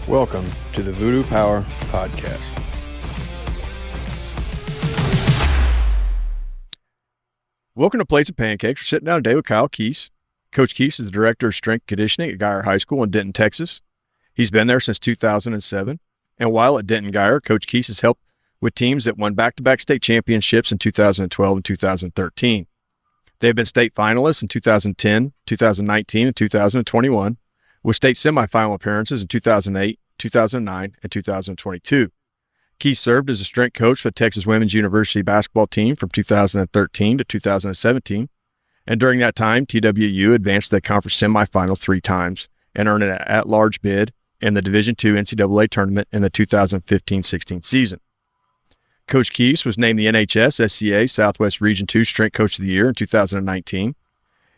Welcome to the Voodoo Power Podcast. Welcome to Plates and Pancakes. We're sitting down today with Coach Keese. Coach Keese is the Director of Strength Conditioning at Guyer High School in Denton, Texas. He's been there since 2007. And while at Denton Guyer, Coach Keese has helped with teams that won back-to-back state championships in 2012 and 2013. They've been state finalists in 2010, 2019, and 2021, with state semifinal appearances in 2008, 2009, and 2022. Keese served as a strength coach for the Texas Women's University basketball team from 2013 to 2017, and during that time, TWU advanced to the conference semifinal 3 times and earned an at-large bid in the Division II NCAA tournament in the 2015-16 season. Coach Keese was named the NHSSCA Southwest Region II Strength Coach of the Year in 2019,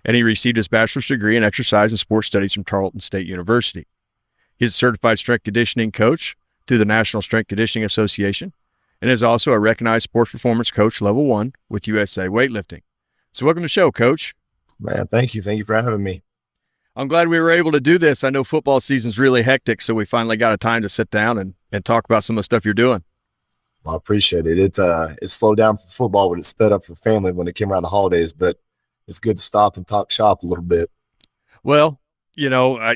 and he received his bachelor's degree in exercise and sports studies from Tarleton State University. He's a certified strength conditioning coach through the National Strength Conditioning Association and is also a recognized sports performance coach level 1 with USA Weightlifting. So welcome to the show, Coach. Man, thank you. Thank you for having me. I'm glad we were able to do this. I know football season's really hectic, so we finally got a time to sit down and talk about some of the stuff you're doing. Well, I appreciate it. It's slowed down for football, but it's sped up for family when it came around the holidays, but it's good to stop and talk shop a little bit. Well, you know,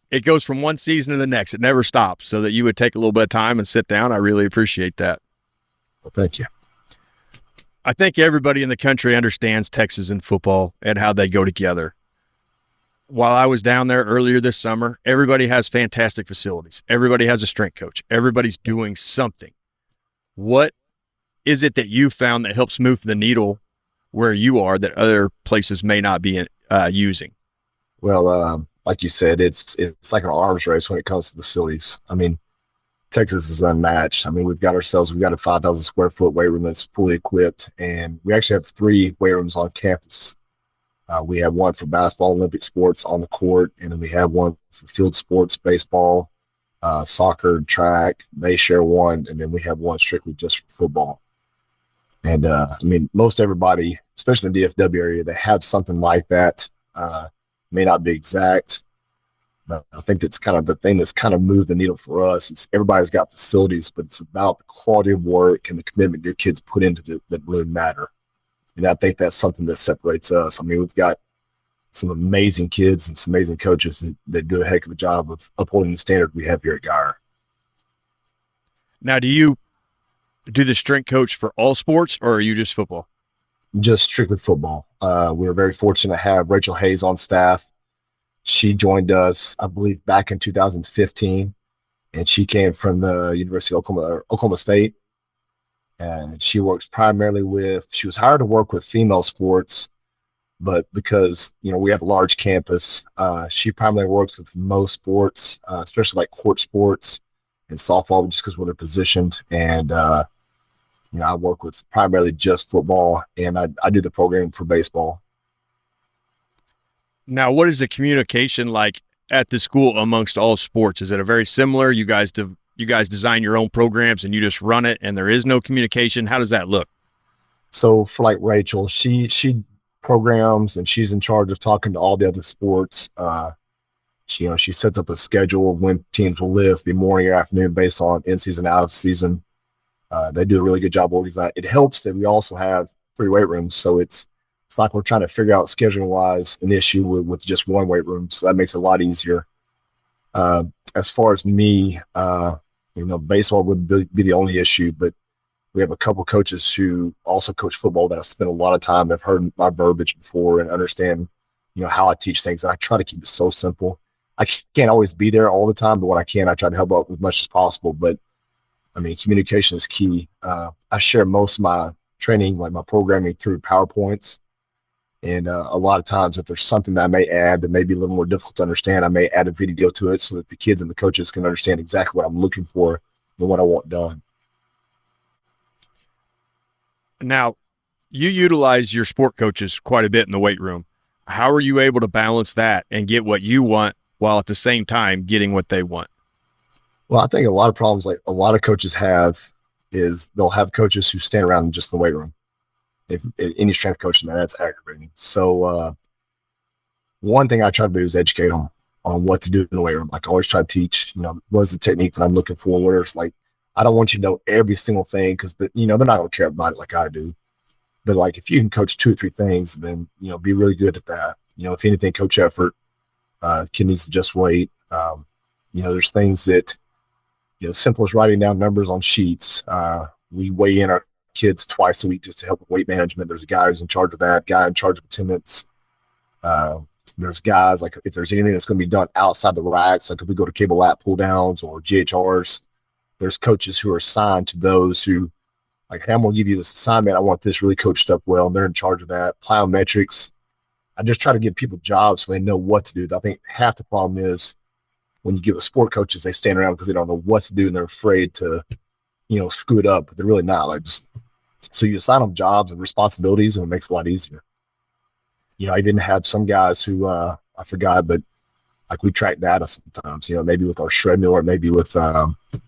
it goes from one season to the next. It never stops. So that you would take a little bit of time and sit down, I really appreciate that. Well, thank you. I think everybody in the country understands Texas and football and how they go together. While I was down there earlier this summer, everybody has fantastic facilities. Everybody has a strength coach. Everybody's doing something. What is it that you found that helps move the needle where you are that other places may not be using? Well, like you said, it's like an arms race when it comes to facilities. I mean, Texas is unmatched. I mean, we've got a 5,000 square foot weight room that's fully equipped, and we actually have 3 weight rooms on campus. We have one for basketball, Olympic sports on the court, and then we have one for field sports, baseball, soccer, track. They share one, and then we have one strictly just for football. And I mean, most everybody, especially in the DFW area, they have something like that. May not be exact, but I think that's kind of the thing that's kind of moved the needle for us. It's everybody's got facilities, but it's about the quality of work and the commitment your kids put into it that really matter. And I think that's something that separates us. I mean, we've got some amazing kids and some amazing coaches that do a heck of a job of upholding the standard we have here at Guyer. Now, do you do the strength coach for all sports, or are you just football? Just strictly football. We were very fortunate to have Rachel Hayes on staff. She joined us, I believe, back in 2015, and she came from the University of Oklahoma State. And she works primarily she was hired to work with female sports, but because, you know, we have a large campus, she primarily works with most sports, especially like court sports and softball, just because where they're positioned. And, you know, I work with primarily just football, and I do the programming for baseball. Now, what is the communication like at the school amongst all sports? Is it a very similar? You guys design your own programs and you just run it, and there is no communication? How does that look? So for like Rachel, she programs, and she's in charge of talking to all the other sports. She sets up a schedule of when teams will lift, be morning or afternoon based on in season, out of season. They do a really good job organizing. It helps that we also have 3 weight rooms, so it's like we're trying to figure out scheduling wise an issue with just one weight room, so that makes it a lot easier. As far as me, baseball would be the only issue, but we have a couple coaches who also coach football that I spend a lot of time, have heard my verbiage before and understand, how I teach things. And I try to keep it so simple. I can't always be there all the time, but when I can, I try to help out as much as possible. But I mean, communication is key. I share most of my training, like my programming, through PowerPoints. And a lot of times, if there's something that I may add that may be a little more difficult to understand, I may add a video to it so that the kids and the coaches can understand exactly what I'm looking for and what I want done. Now, you utilize your sport coaches quite a bit in the weight room. How are you able to balance that and get what you want while at the same time getting what they want? Well, I think a lot of problems like a lot of coaches have is they'll have coaches who stand around just in the weight room. If any strength coach, man, that's aggravating. So one thing I try to do is educate them. on what to do in the weight room. Like I always try to teach, what's the technique that I'm looking for, where it's like, I don't want you to know every single thing because, they're not going to care about it like I do. But like if you can coach 2 or 3 things, then, be really good at that. If anything, coach effort, kid needs to just weight. There's things that, simple as writing down numbers on sheets. We weigh in our kids twice a week just to help with weight management. There's a guy who's in charge of that, guy in charge of attendance. There's guys like if there's anything that's going to be done outside the racks, like if we go to cable lat pull downs or GHRs, there's coaches who are assigned to those who like, hey, I'm going to give you this assignment. I want this really coached up well. And they're in charge of that. Plyometrics. I just try to give people jobs so they know what to do. I think half the problem is when you give a sport coaches, they stand around because they don't know what to do and they're afraid to, screw it up, but they're really not. Like just so you assign them jobs and responsibilities and it makes it a lot easier. I didn't have some guys who I forgot, but like we track data sometimes, maybe with our shred mill or maybe with,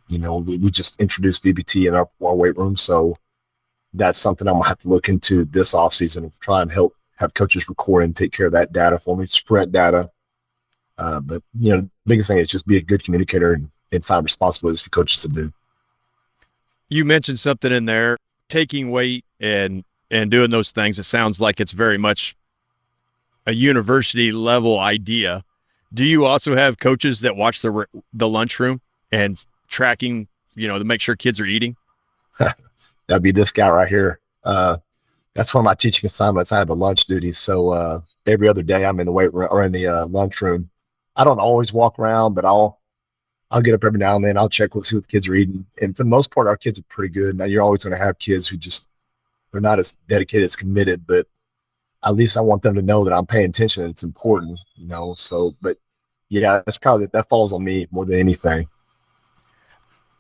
we just introduced VBT in our weight room. So that's something I'm going to have to look into this offseason and try and help have coaches record and take care of that data for me, sprint data. But, the biggest thing is just be a good communicator and find responsibilities for coaches to do. You mentioned something in there, taking weight and doing those things. It sounds like it's very much a university level idea. Do you also have coaches that watch the lunchroom and tracking, to make sure kids are eating? That'd be this guy right here. That's one of my teaching assignments. I have a lunch duty. So every other day I'm in the weight room or in the lunchroom. I don't always walk around, but I'll get up every now and then. I'll check, see what the kids are eating. And for the most part, our kids are pretty good. Now you're always going to have kids who they're not as dedicated, as committed, but at least I want them to know that I'm paying attention and it's important, so, but yeah, that's probably, that falls on me more than anything.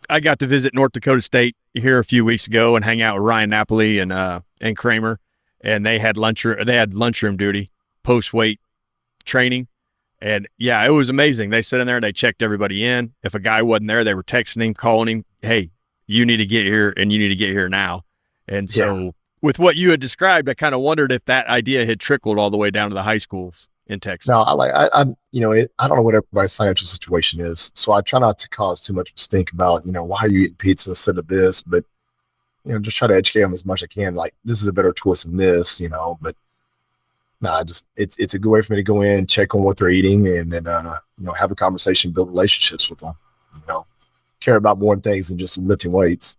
I got to visit North Dakota State here a few weeks ago and hang out with Ryan Napoli and Kramer, and they had lunchroom duty, post weight training. And yeah, it was amazing. They sat in there and they checked everybody in. If a guy wasn't there, they were texting him, calling him, hey, you need to get here and you need to get here now. And so with what you had described, I kind of wondered if that idea had trickled all the way down to the high schools in Texas. No, I don't know what everybody's financial situation is. So I try not to cause too much stink about, why are you eating pizza instead of this? But, just try to educate them as much as I can. Like, this is a better choice than this, but no, it's a good way for me to go in, check on what they're eating, and then, have a conversation, build relationships with them, care about more things than just lifting weights.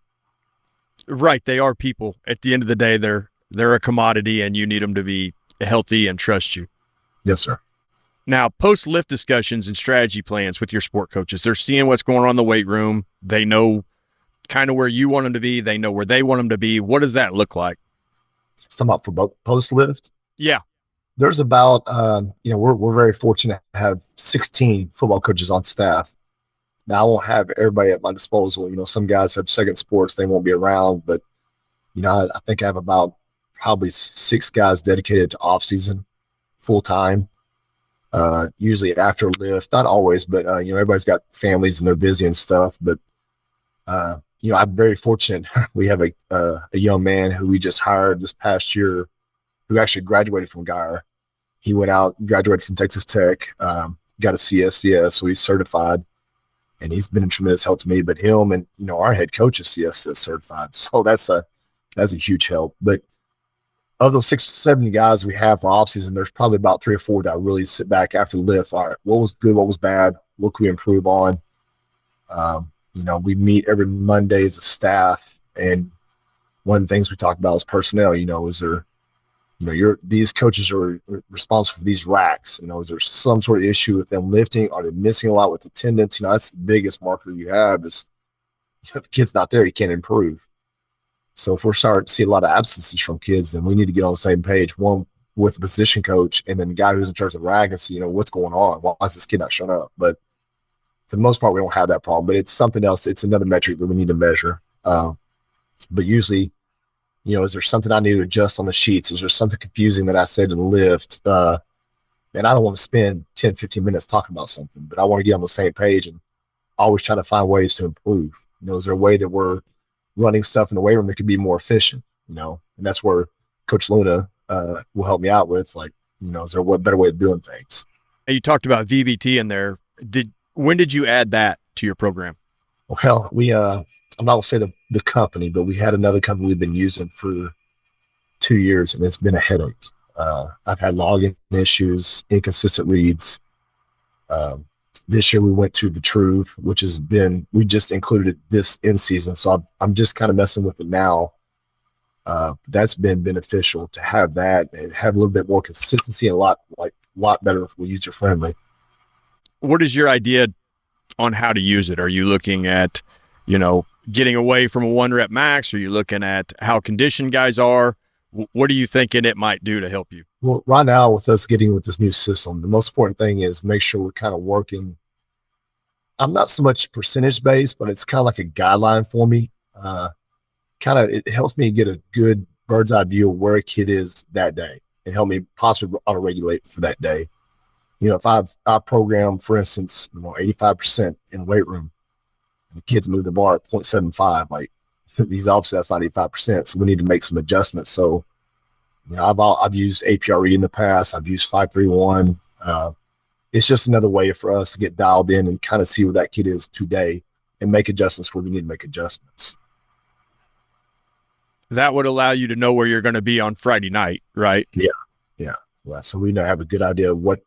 Right. They are people. At the end of the day, they're a commodity and you need them to be healthy and trust you. Yes, sir. Now, post-lift discussions and strategy plans with your sport coaches, they're seeing what's going on in the weight room. They know kind of where you want them to be. They know where they want them to be. What does that look like? Talking about for both post-lift? Yeah. There's about, we're very fortunate to have 16 football coaches on staff. Now, I won't have everybody at my disposal. Some guys have second sports. They won't be around. But, I think I have about probably 6 guys dedicated to off-season full-time. Usually after lift, not always, but, everybody's got families and they're busy and stuff. But, I'm very fortunate. We have a young man who we just hired this past year who actually graduated from Guyer. He went out, graduated from Texas Tech, got a CSCS, so he's certified. And he's been a tremendous help to me, but him and, our head coach is CSCS certified. So that's a huge help. But of those 6 or 7 guys we have for off season, there's probably about 3 or 4 that really sit back after the lift. All right, what was good? What was bad? What can we improve on? We meet every Monday as a staff. And one of the things we talk about is personnel, is there, these coaches are responsible for these racks. Is there some sort of issue with them lifting? Are they missing a lot with attendance? That's the biggest marker you have is if the kid's not there, you can't improve. So if we're starting to see a lot of absences from kids, then we need to get on the same page, one with the position coach and then the guy who's in charge of the rack and see, what's going on. Why is this kid not showing up? But for the most part, we don't have that problem. But it's something else. It's another metric that we need to measure. But usually, is there something I need to adjust on the sheets? Is there something confusing that I said in the lift? And I don't want to spend 10, 15 minutes talking about something, but I want to get on the same page and always try to find ways to improve. Is there a way that we're running stuff in the weight room that could be more efficient? And that's where Coach Luna will help me out with, is there a better way of doing things? And you talked about VBT in there. When did you add that to your program? Well, I'm not gonna say the company, but we had another company we've been using for 2 years, and it's been a headache. I've had login issues, inconsistent reads. This year we went to the Truth, which we just included it this in season. So I'm just kind of messing with it now. That's been beneficial to have that and have a little bit more consistency and a lot better user friendly. What is your idea on how to use it? Are you looking at, getting away from a 1 rep max? Are you looking at how conditioned guys are? What are you thinking it might do to help you? Well, right now with us getting with this new system, the most important thing is make sure we're kind of working. I'm not so much percentage based, but it's kind of like a guideline for me. It helps me get a good bird's eye view of where a kid is that day and help me possibly auto-regulate for that day. If I program, for instance, 85% in the weight room, and the kids move the bar at 0.75, like these obviously that's not 85%, so we need to make some adjustments. So, I've used APRE in the past. I've used 531. It's just another way for us to get dialed in and kind of see where that kid is today and make adjustments where we need to make adjustments. That would allow you to know where you're going to be on Friday night, right? Yeah. Well, so we have a good idea of what,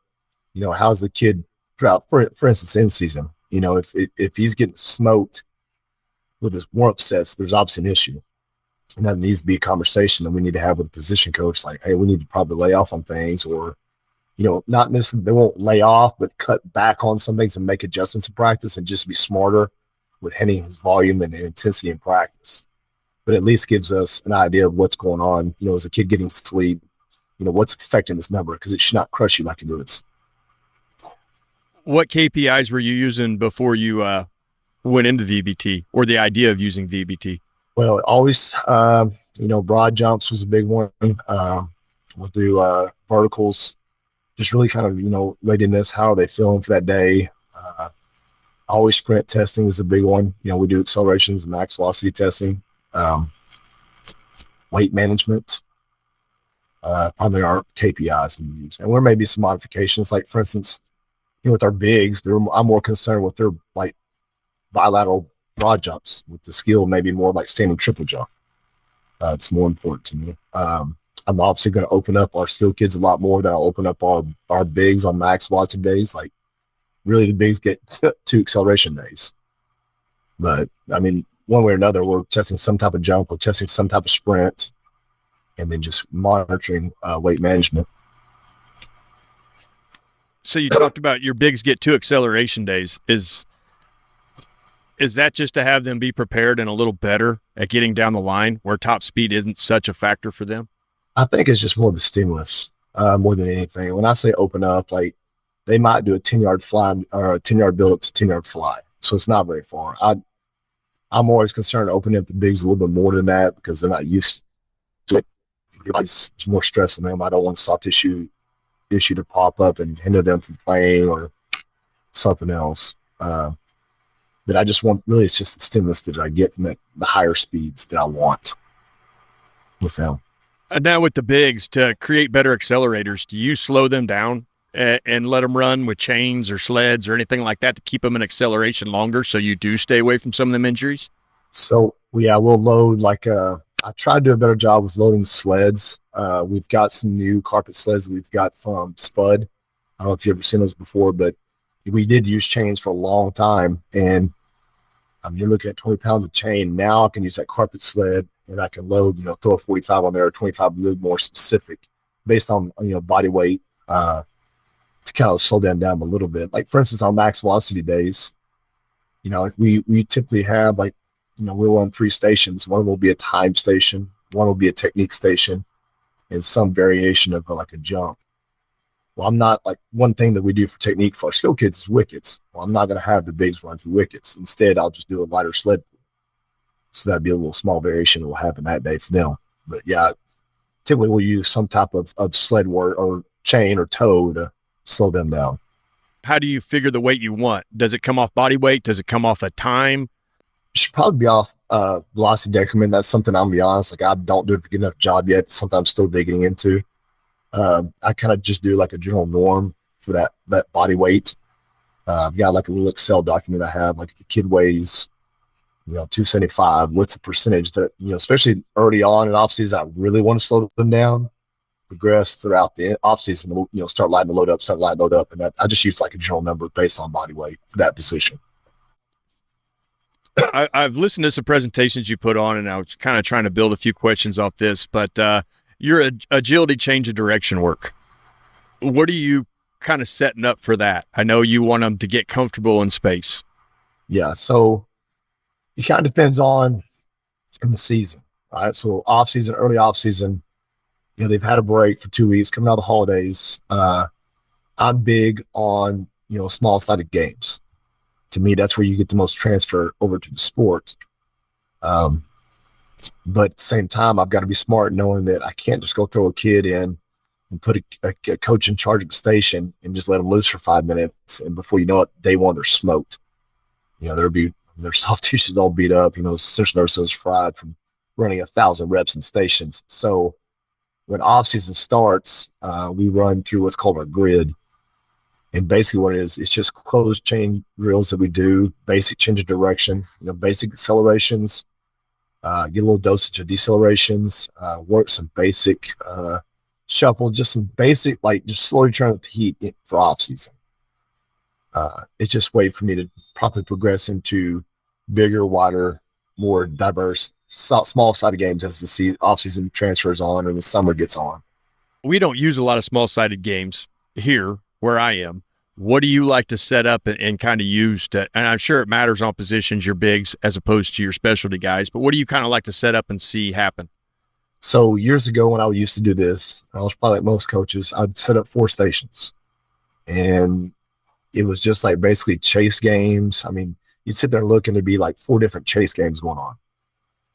how's the kid throughout, for instance, in season. If he's getting smoked with his warm-up sets, there's obviously an issue. And that needs to be a conversation that we need to have with the position coach. Like, hey, we need to probably lay off on things, or, not necessarily they won't lay off, but cut back on some things and make adjustments in practice and just be smarter with hitting his volume and intensity in practice. But at least gives us an idea of what's going on. Is a kid getting sleep? What's affecting this number? Because it should not crush you like it is. What KPIs were you using before you went into VBT, or the idea of using VBT? Well, always, broad jumps was a big one. We'll do verticals, just really kind of, readiness. How are they feeling for that day? Always sprint testing is a big one. We do accelerations and max velocity testing. Weight management, probably our KPIs we use. And there may be some modifications, like, for instance, with our bigs, I'm more concerned with their like bilateral broad jumps. With the skill, maybe more like standing triple jump. It's more important to me. I'm obviously going to open up our skill kids a lot more than I'll open up our bigs on max velocity days. Like, really, the bigs get 2 acceleration days. But one way or another, we're testing some type of jump, we're testing some type of sprint, and then just monitoring weight management. So you talked about your bigs get 2 acceleration days. Is that just to have them be prepared and a little better at getting down the line where top speed isn't such a factor for them? I think it's just more of a stimulus, more than anything. When I say open up, like, they might do a 10-yard fly or a 10-yard build up to 10-yard fly. So it's not very far. I'm always concerned opening up the bigs a little bit more than that because they're not used to it. It's more stress on them. I don't want a soft tissue issue to pop up and hinder them from playing or something else. But I just want, really, it's just the stimulus that I get from the higher speeds that I want with them. And now with the bigs, to create better accelerators, do you slow them down and let them run with chains or sleds or anything like that to keep them in acceleration longer so you do stay away from some of them injuries? So, we'll load, I try to do a better job with loading sleds. We've got some new carpet sleds that we've got from Spud. I don't know if you've ever seen those before, but we did use chains for a long time. And you're looking at 20 pounds of chain. Now I can use that carpet sled and I can load, throw a 45 on there, or 25, a little more specific based on, body weight, to kind of slow them down a little bit. Like, for instance, on max velocity days, like we typically have, like, we'll run 3 stations. One will be a time station, one will be a technique station, and some variation of like a jump. Well, I'm not, like, one thing that we do for technique for our skill kids is wickets. Well, I'm not going to have the bigs run through wickets. Instead, I'll just do a lighter sled. So that'd be a little small variation that will happen that day for them. But yeah, typically we'll use some type of sled work or chain or toe to slow them down. How do you figure the weight you want? Does it come off body weight? Does it come off a time? It should probably be off velocity decrement. That's something, I'm going to be honest, like, I don't do a good enough job yet. It's something I'm still digging into. I kind of just do like a general norm. for that body weight. I've got like a little Excel document I have, like if a kid weighs, 275, what's the percentage that, especially early on in off season, I really want to slow them down, progress throughout the off season, start lighting the load up. And I just use like a general number based on body weight for that position. I've listened to some presentations you put on, and I was kind of trying to build a few questions off this, but your agility change of direction work, what are you kind of setting up for that? I know you want them to get comfortable in space. Yeah. So it kind of depends on in the season. All right. So early off season, they've had a break for 2 weeks coming out of the holidays. I'm big on, small sided games. To me, that's where you get the most transfer over to the sport. But at the same time, I've got to be smart knowing that I can't just go throw a kid in and put a coach in charge of the station and just let them loose for 5 minutes. And before you know it, day one, they're smoked. Their soft tissues all beat up, central nervous system's fried from running 1,000 reps in stations. So when off season starts, we run through what's called our grid. And basically what it is, it's just closed chain drills that we do, basic change of direction, basic accelerations, get a little dosage of decelerations, work some basic shuffle, just some basic, like just slowly turn up the heat for off season. It's just a way for me to properly progress into bigger, wider, more diverse, small sided games as the off season transfers on and the summer gets on. We don't use a lot of small sided games here where I am. What do you like to set up and kind of use to, and I'm sure it matters on positions, your bigs as opposed to your specialty guys, but what do you kind of like to set up and see happen? So years ago when I used to do this, I was probably like most coaches, I'd set up 4 stations and it was just like basically chase games. I mean, you'd sit there and look and there'd be like 4 different chase games going on.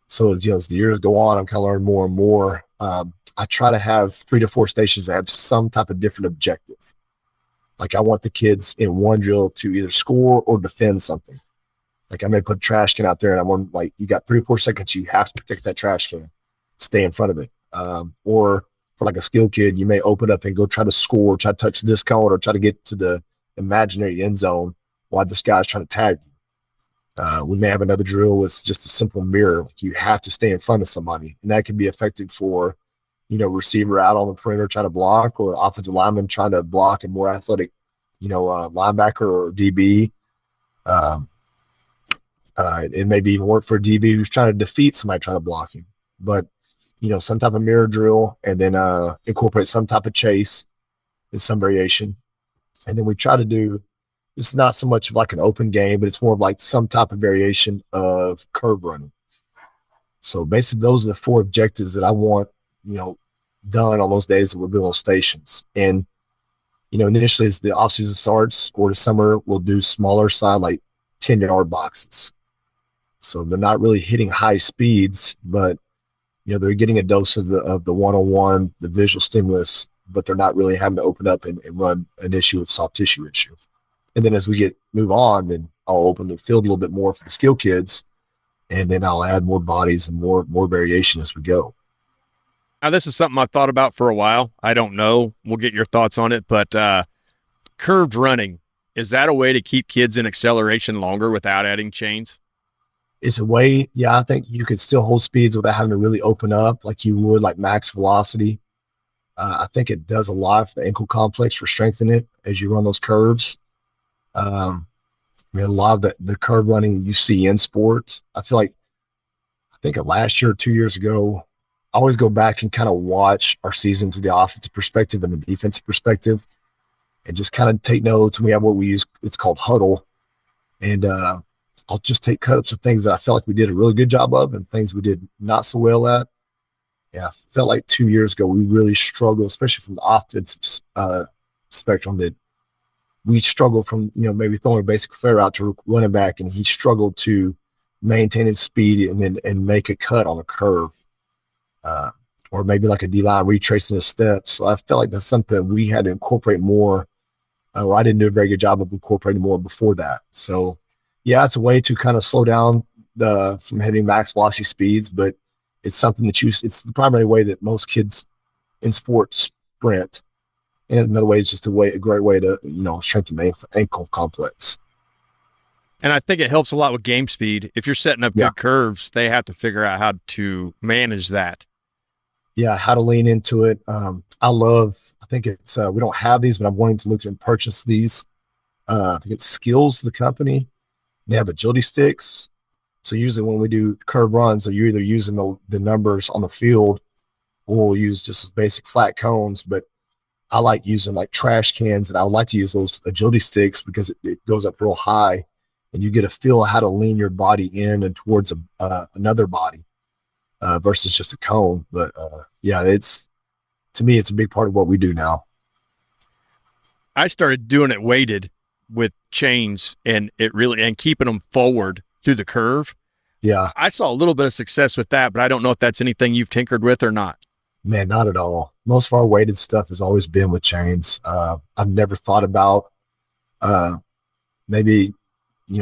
So as the years go on, I'm kind of learning more and more. I try to have 3 to 4 stations that have some type of different objective. Like I want the kids in one drill to either score or defend something. Like I may put a trash can out there and I want, like, you got 3 or 4 seconds, you have to protect that trash can, stay in front of it. Or for like a skill kid, you may open up and go try to score, try to touch this cone or try to get to the imaginary end zone while this guy's trying to tag you. We may have another drill with just a simple mirror. Like you have to stay in front of somebody, and that can be effective for, receiver out on the perimeter trying to block, or offensive lineman trying to block a more athletic, linebacker or DB. It may be even work for a DB who's trying to defeat somebody trying to block him. But, some type of mirror drill, and then incorporate some type of chase in some variation. And then we try to do, this is not so much of like an open game, but it's more of like some type of variation of curve running. So basically those are the 4 objectives that I want, done on those days that we're doing those stations. And, initially as the off season starts or the summer, we'll do smaller side, like 10-yard boxes. So they're not really hitting high speeds, but, they're getting a dose of the one-on-one, the visual stimulus, but they're not really having to open up and run an issue with soft tissue issue. And then as we move on, then I'll open the field a little bit more for the skill kids, and then I'll add more bodies and more variation as we go. Now, this is something I've thought about for a while. I don't know. We'll get your thoughts on it, but curved running, is that a way to keep kids in acceleration longer without adding chains? It's a way, yeah, I think you could still hold speeds without having to really open up like you would like max velocity. I think it does a lot for the ankle complex for strengthening it as you run those curves. A lot of the curve running you see in sports, I think last year or 2 years ago, I always go back and kind of watch our season through the offensive perspective and the defensive perspective and just kind of take notes. And we have what we use, it's called huddle. And I'll just take cut-ups of things that I felt like we did a really good job of and things we did not so well at. Yeah, I felt like 2 years ago we really struggled, especially from the offensive spectrum, that we struggled from, maybe throwing a basic flare out to running back, and he struggled to maintain his speed and make a cut on a curve. Or maybe like a D-line retracing his steps. So I felt like that's something we had to incorporate more, or I didn't do a very good job of incorporating more before that. So yeah, it's a way to kind of slow down from hitting max velocity speeds, but it's something that it's the primary way that most kids in sports sprint. And another way is just a great way to, strengthen the ankle complex. And I think it helps a lot with game speed. If you're setting up Yeah. good curves, they have to figure out how to manage that. Yeah. How to lean into it. I think it's, we don't have these, but I'm wanting to look and purchase these. I think it's Skills, the company. They have agility sticks. So usually when we do curve runs, so you're either using the numbers on the field or we'll use just basic flat cones. But I like using like trash cans, and I would like to use those agility sticks because it goes up real high and you get a feel of how to lean your body in and towards another body versus just a cone. But yeah, to me, it's a big part of what we do now. I started doing it weighted with chains and keeping them forward through the curve. Yeah. I saw a little bit of success with that, but I don't know if that's anything you've tinkered with or not. Man, not at all. Most of our weighted stuff has always been with chains. I've never thought about maybe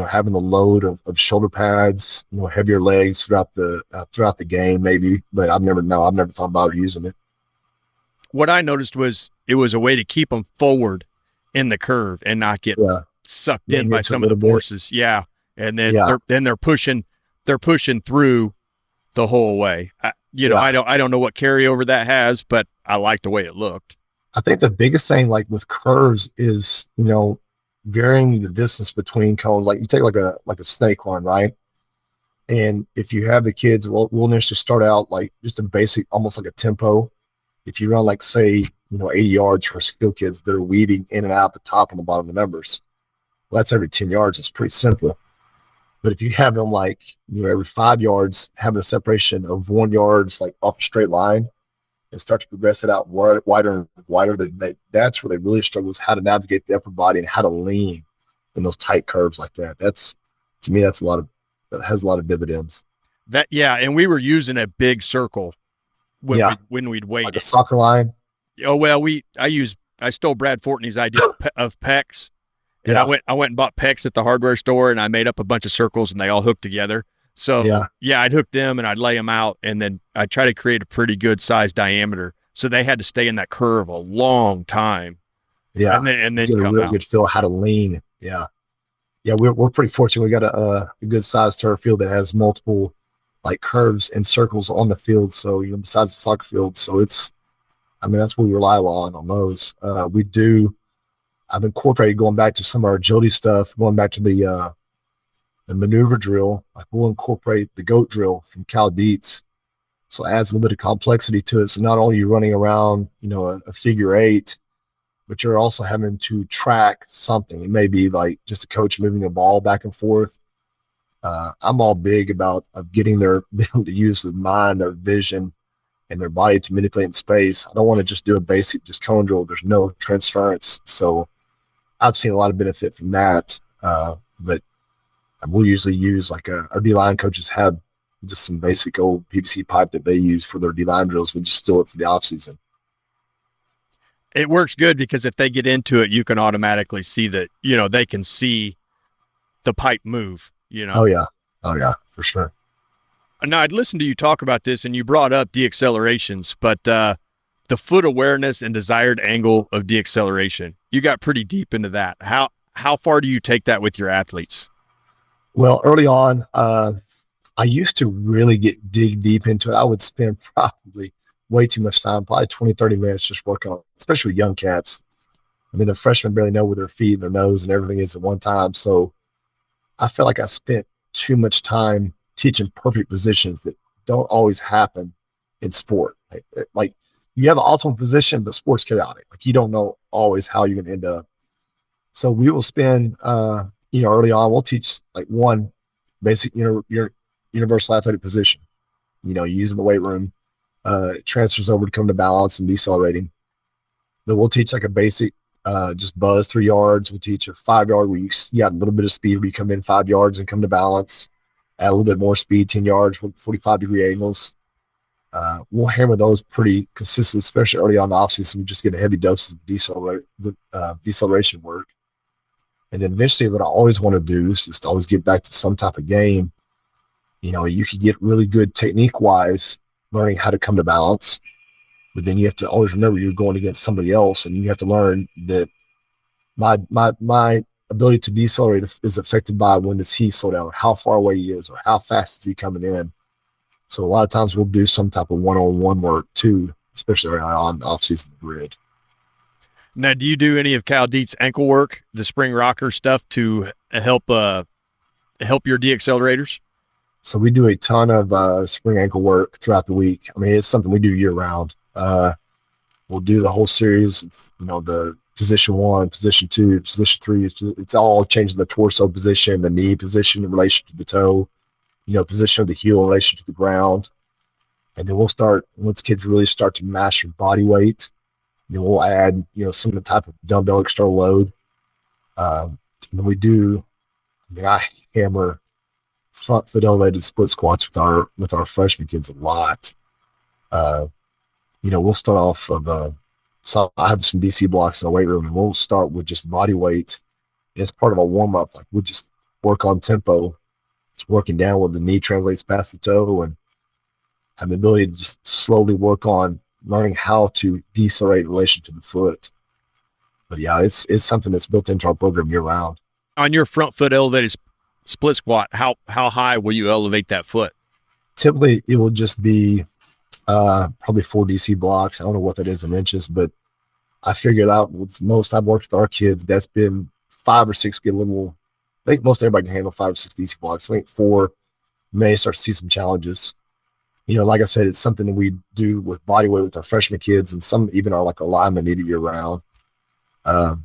having the load of shoulder pads, heavier legs throughout the game, maybe. But I've never thought about using it. What I noticed was it was a way to keep them forward in the curve and not get sucked in by some of the forces. Yeah, and then they're pushing through the whole way. I don't know what carryover that has, but I like the way it looked. I think the biggest thing, like with curves, is varying the distance between cones. Like you take like a snake run, right? And if you have the kids, we'll initially start out like just a basic, almost like a tempo. If you run like say 80 yards for skill kids, they're weaving in and out the top and the bottom of the numbers. Well, that's every 10 yards. It's pretty simple. But if you have them like, every 5 yards, having a separation of 1 yard, like off a straight line, and start to progress it out wider and wider, that's where they really struggle, is how to navigate the upper body and how to lean in those tight curves like that. To me, that has a lot of dividends. And we were using a big circle when we'd weight like a soccer line. Oh well, I stole Brad Fortney's idea of pecs. And I went and bought pecs at the hardware store, and I made up a bunch of circles, and they all hooked together. So I'd hook them and I'd lay them out, and then I'd try to create a pretty good size diameter. So they had to stay in that curve a long time. Yeah, and then you get a really good feel how to lean. Yeah, we're pretty fortunate. We got a good sized turf field that has multiple like curves and circles on the field. So besides the soccer field, so that's what we rely on those. I've incorporated, going back to some of our agility stuff, going back to the maneuver drill. Like we'll incorporate the goat drill from Cal Dietz. So it adds a little bit of complexity to it. So not only are you running around, a figure eight, but you're also having to track something. It may be like just a coach moving a ball back and forth. I'm all big about getting them to use their mind, their vision, and their body to manipulate in space. I don't want to just do a basic just cone drill. There's no transference. So I've seen a lot of benefit from that. But we'll usually use our D-line coaches have just some basic old PVC pipe that they use for their D-line drills. We just steal it for the off season. It works good because if they get into it, you can automatically see that, they can see the pipe move, Oh yeah, for sure. Now, I'd listened to you talk about this, and you brought up deaccelerations, but the foot awareness and desired angle of deacceleration, you got pretty deep into that. How far do you take that with your athletes? Well, early on, I used to really dig deep into it. I would spend probably way too much time, probably 20, 30 minutes just working on it, especially with young cats. The freshmen barely know where their feet and their nose and everything is at one time. So I felt like I spent too much time teaching perfect positions that don't always happen in sport. Like you have an optimal position, but sport's chaotic. Like you don't know always how you're going to end up. So we will spend, early on, we'll teach like one basic, your universal athletic position, using the weight room, transfers over to come to balance and decelerating. Then we'll teach like a basic, just buzz 3 yards. We'll teach a 5 yard where you got a little bit of speed where you come in 5 yards and come to balance, add a little bit more speed, 10 yards, 45-degree angles. We'll hammer those pretty consistently, especially early on the offseason. We just get a heavy dose of deceleration work. And then eventually what I always want to do is just always get back to some type of game. You could get really good technique-wise learning how to come to balance. But then you have to always remember you're going against somebody else, and you have to learn that my ability to decelerate is affected by when does he slow down, how far away he is, or how fast is he coming in. So a lot of times we'll do some type of one-on-one work too, especially on off-season grid. Now, do you do any of Cal Dietz' ankle work, the spring rocker stuff, to help your deaccelerators? So we do a ton of spring ankle work throughout the week. I mean, it's something we do year round. We'll do the whole series of, the position 1, position 2, position 3. It's all changing the torso position, the knee position in relation to the toe, position of the heel in relation to the ground. And then we'll start, once kids really start to master body weight, then we'll add, some type of dumbbell external load. And then I hammer front foot elevated split squats with our freshman kids a lot. We'll start off of so I have some DC blocks in the weight room, and we'll start with just body weight. And it's part of a warm up. Like we'll just work on tempo, just working down where the knee translates past the toe, and have the ability to just slowly work on learning how to decelerate in relation to the foot. But yeah, it's something that's built into our program year round. On your front foot elevated split squat, how high will you elevate that foot? Typically, it will just be probably 4 DC blocks. I don't know what that is in inches, but I figured out with most I've worked with our kids, that's been 5 or 6 get a little. I think most everybody can handle 5 or 6 DC blocks. I think 4 may start to see some challenges. Like I said, it's something that we do with body weight with our freshman kids, and some even our linemen need it year round. I'll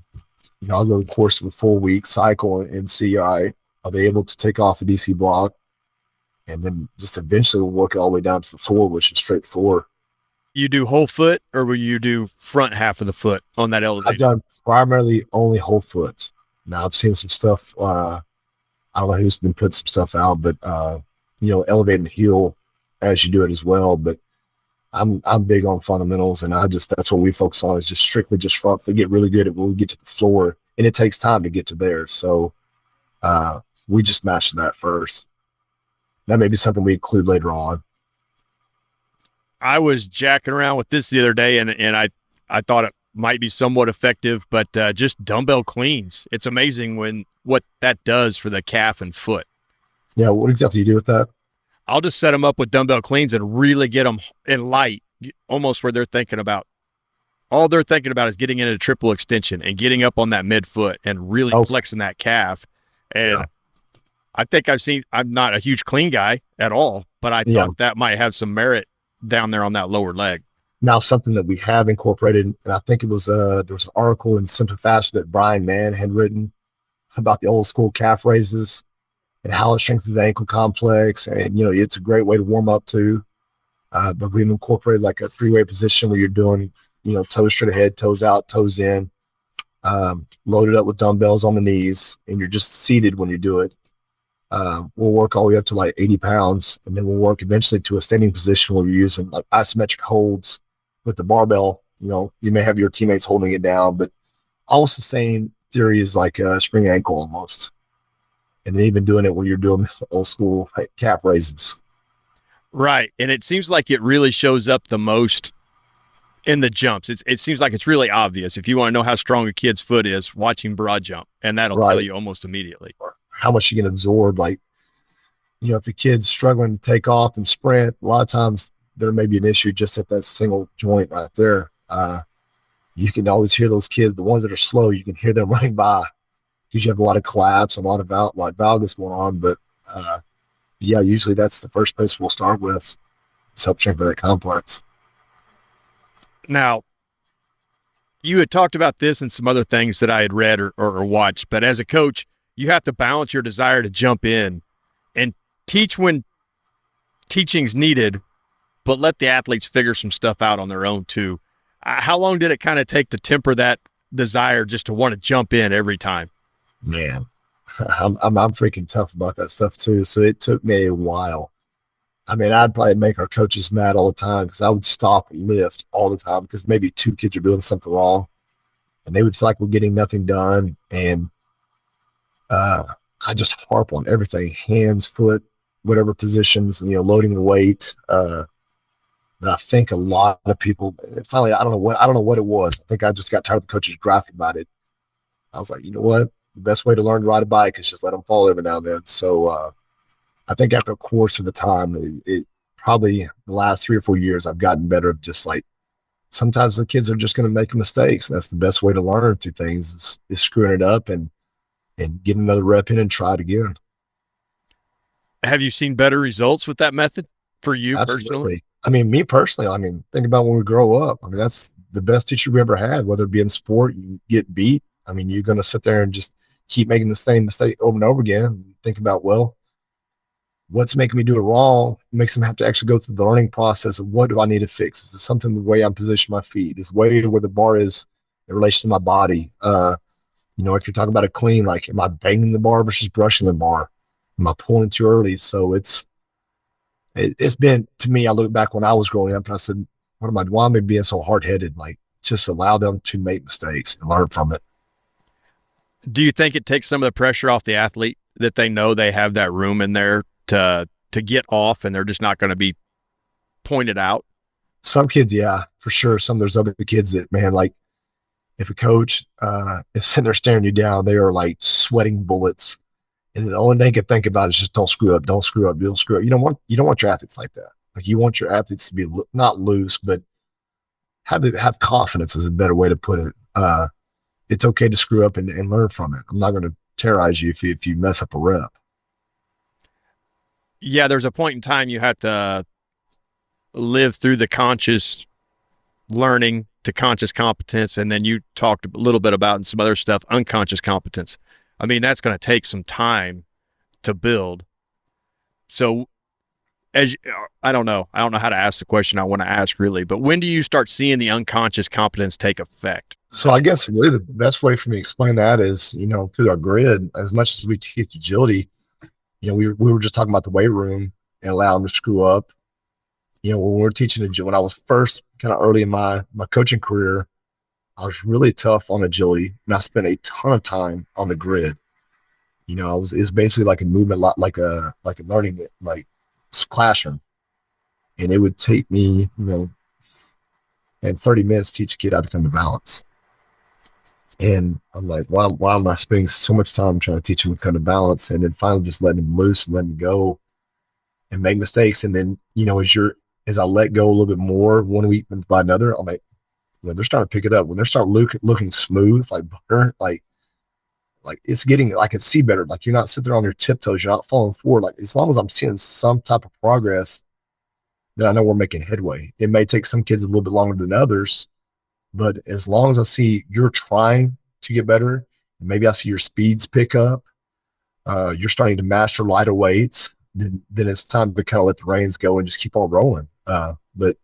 go the course of a full week cycle and see, are they able to take off a DC block? And then just eventually we'll work it all the way down to the floor, which is straight floor. You do whole foot, or will you do front half of the foot on that elevation? I've done primarily only whole foot. Now I've seen some stuff. I don't know who's been putting some stuff out, but elevating the heel as you do it as well. But I'm big on fundamentals, and that's what we focus on, is just strictly just front. They get really good at when we get to the floor, and it takes time to get to there. So we just master that first. That may be something we include later on. I was jacking around with this the other day, and I thought it might be somewhat effective, but just dumbbell cleans. It's amazing what that does for the calf and foot. Yeah, what exactly do you do with that? I'll just set them up with dumbbell cleans and really get them in light, almost where all they're thinking about is getting into triple extension and getting up on that midfoot and really flexing that calf. And I think I'm not a huge clean guy at all, but I thought that might have some merit down there on that lower leg. Now, something that we have incorporated, and I think it was there was an article in Simple Fashion that Brian Mann had written about the old school calf raises and how it strengthens the ankle complex. And, it's a great way to warm up too. But we've incorporated like a 3-way position where you're doing, toes straight ahead, toes out, toes in, loaded up with dumbbells on the knees, and you're just seated when you do it. We'll work all the way up to like 80 pounds, and then we'll work eventually to a standing position where you're using like isometric holds with the barbell. You may have your teammates holding it down, but almost the same theory as like a spring ankle almost. And then even doing it when you're doing old school calf raises. Right. And it seems like it really shows up the most in the jumps. It seems like it's really obvious. If you want to know how strong a kid's foot is, watching broad jump, and that'll tell you almost immediately. How much you can absorb. Like, if the kid's struggling to take off and sprint, a lot of times there may be an issue just at that single joint right there. You can always hear those kids, the ones that are slow, you can hear them running by because you have a lot of collapse, a lot of valgus going on. But usually that's the first place we'll start with. It's help strengthen that complex. Now, you had talked about this and some other things that I had read or watched, but as a coach, you have to balance your desire to jump in and teach when teaching's needed, but let the athletes figure some stuff out on their own too. How long did it kind of take to temper that desire just to want to jump in every time? Man, I'm freaking tough about that stuff too. So it took me a while. I mean, I'd probably make our coaches mad all the time because I would stop and lift all the time because maybe 2 kids are doing something wrong, and they would feel like we're getting nothing done. And I just harp on everything: hands, foot, whatever positions, loading the weight. And I think a lot of people finally, I don't know what it was. I think I just got tired of the coaches graphic about it. I was like, you know what? The best way to learn to ride a bike is just let them fall every now and then. So I think after a course of the time, it probably the last 3 or 4 years, I've gotten better of just like sometimes the kids are just going to make mistakes. And that's the best way to learn through things is screwing it up and get another rep in and try it again. Have you seen better results with that method for you personally? Absolutely. I mean, me personally, I mean, think about when we grow up. I mean, that's the best teacher we ever had, whether it be in sport, you get beat. I mean, you're going to sit there and just keep making the same mistake over and over again. And think about, well, what's making me do it wrong? It makes them have to actually go through the learning process of what do I need to fix? Is it something the way I'm positioning my feet? Is way where the bar is in relation to my body? If you're talking about a clean, like, am I banging the bar versus brushing the bar? Am I pulling too early? So it's been, to me, I look back when I was growing up and I said, why am I being so hard headed? Like, just allow them to make mistakes and learn from it. Do you think it takes some of the pressure off the athlete that they know they have that room in there to get off and they're just not going to be pointed out? Some kids, yeah, for sure. There's other kids that, man, like if a coach is sitting there staring you down, they are like sweating bullets. And the only thing they can think about is just don't screw up, don't screw up, don't screw up. You don't want your athletes like that. Like you want your athletes to be not loose, but have confidence is a better way to put it. It's okay to screw up and learn from it. I'm not going to terrorize you if you mess up a rep. Yeah, there's a point in time you have to live through the conscious learning to conscious competence, and then you talked a little bit about and some other stuff, unconscious competence. I mean, that's going to take some time to build. So I don't know how to ask the question I want to ask really, but when do you start seeing the unconscious competence take effect? So I guess really the best way for me to explain that is, through our grid, as much as we teach agility, we were just talking about the weight room and allow them to screw up. When we're teaching when I was first kind of early in my coaching career, I was really tough on agility and I spent a ton of time on the grid. It's basically like a movement, like a learning, like classroom. And it would take me, in 30 minutes, teach a kid how to come to balance. And I'm like, why am I spending so much time trying to teach him to come to balance? And then finally just letting him loose and letting him go and make mistakes. And then, as I let go a little bit more one week by another, I'm like, they're starting to pick it up. When they start looking smooth, like butter, like it's getting, I can see better. Like you're not sitting there on your tiptoes, you're not falling forward. Like as long as I'm seeing some type of progress, then I know we're making headway. It may take some kids a little bit longer than others, but as long as I see you're trying to get better, and maybe I see your speeds pick up, you're starting to master lighter weights, then it's time to kind of let the reins go and just keep on rolling. But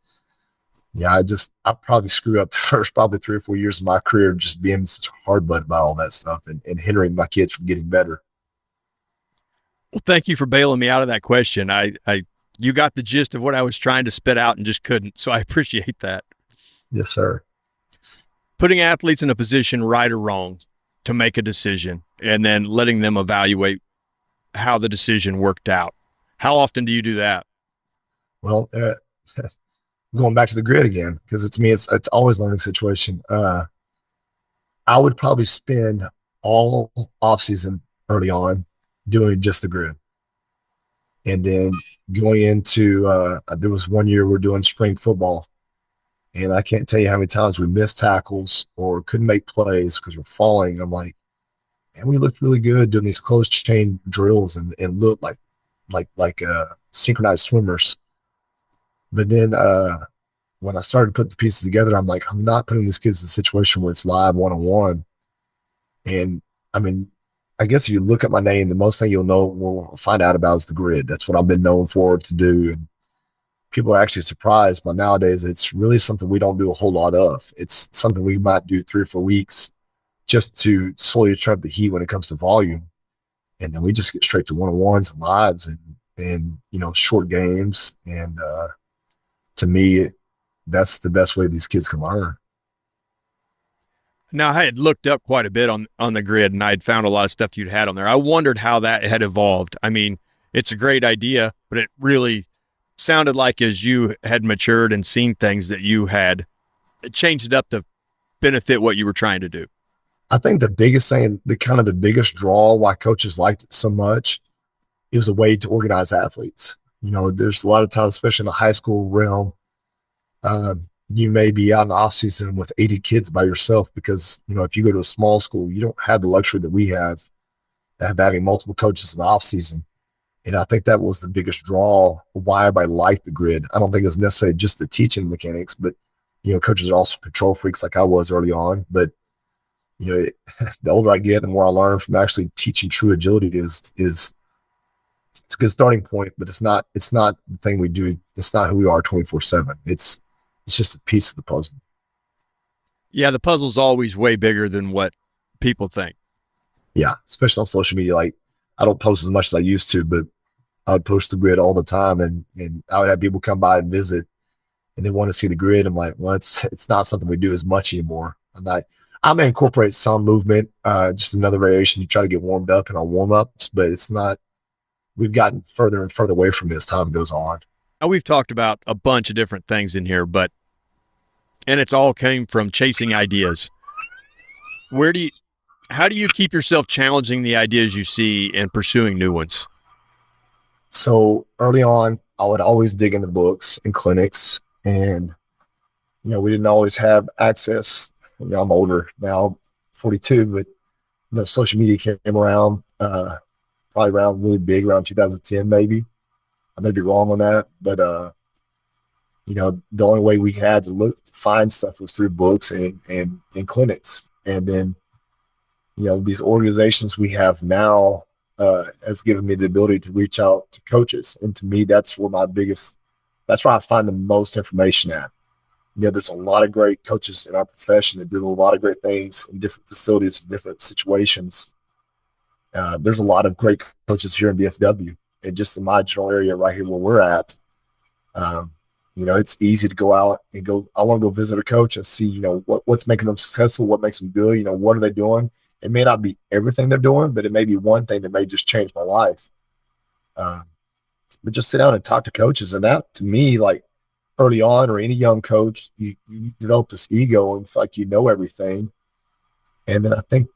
yeah, I probably screw up the first probably 3 or 4 years of my career just being such a hard butt about all that stuff and hindering my kids from getting better. Well, thank you for bailing me out of that question. You got the gist of what I was trying to spit out and just couldn't. So I appreciate that. Yes, sir. Putting athletes in a position, right or wrong, to make a decision and then letting them evaluate how the decision worked out. How often do you do that? Well, going back to the grid again, because it's always a learning situation. I would probably spend all off season early on doing just the grid. And then going into, there was one year we're doing spring football. And I can't tell you how many times we missed tackles or couldn't make plays because we're falling. I'm like, man, we looked really good doing these close chain drills and looked like synchronized swimmers. But then when I started to put the pieces together, I'm like, I'm not putting these kids in a situation where it's live one-on-one. And I mean, I guess if you look at my name, the most thing we'll find out about is the grid. That's what I've been known for to do. And people are actually surprised, but nowadays it's really something we don't do a whole lot of. It's something we might do 3 or 4 weeks just to slowly turn up the heat when it comes to volume. And then we just get straight to one-on-ones and lives and short games. And to me, that's the best way these kids can learn. Now, I had looked up quite a bit on the grid, and I had found a lot of stuff you'd had on there. I wondered how that had evolved. I mean, it's a great idea, but it really sounded like as you had matured and seen things that you had changed it up to benefit what you were trying to do? I think the biggest thing, the biggest draw why coaches liked it so much, it was a way to organize athletes. There's a lot of times, especially in the high school realm, you may be out in the off season with 80 kids by yourself because, if you go to a small school, you don't have the luxury that we have of having multiple coaches in the off season. And I think that was the biggest draw why everybody liked the grid. I don't think it was necessarily just the teaching mechanics, but, coaches are also control freaks like I was early on. But, the older I get, the more I learn from actually teaching true agility is it's a good starting point, but it's not the thing we do. It's not who we are 24/7. It's just a piece of the puzzle. Yeah, the puzzle's always way bigger than what people think. Yeah, especially on social media. Like, I don't post as much as I used to, but I would post the grid all the time, and I would have people come by and visit, and they want to see the grid. I'm like, well, it's not something we do as much anymore. I may incorporate some movement, just another variation to try to get warmed up in our warm ups, but it's not. We've gotten further and further away from it as time goes on. Now, we've talked about a bunch of different things in here, and it's all came from chasing ideas. How do you keep yourself challenging the ideas you see and pursuing new ones? So early on, I would always dig into books and clinics, and we didn't always have access. I'm older now, 42, but social media came around, probably around really big around 2010, maybe. I may be wrong on that, but the only way we had to find stuff was through books and clinics, and then these organizations we have now has given me the ability to reach out to coaches, and to me, that's where I find the most information at. There's a lot of great coaches in our profession that do a lot of great things in different facilities, in different situations. There's a lot of great coaches here in DFW, and just in my general area right here where we're at. It's easy to go out and I want to go visit a coach and see, what's making them successful, what makes them good, what are they doing? It may not be everything they're doing, but it may be one thing that may just change my life. But just sit down and talk to coaches. And that, to me, like early on, or any young coach, you develop this ego and feel like you know everything. And then I think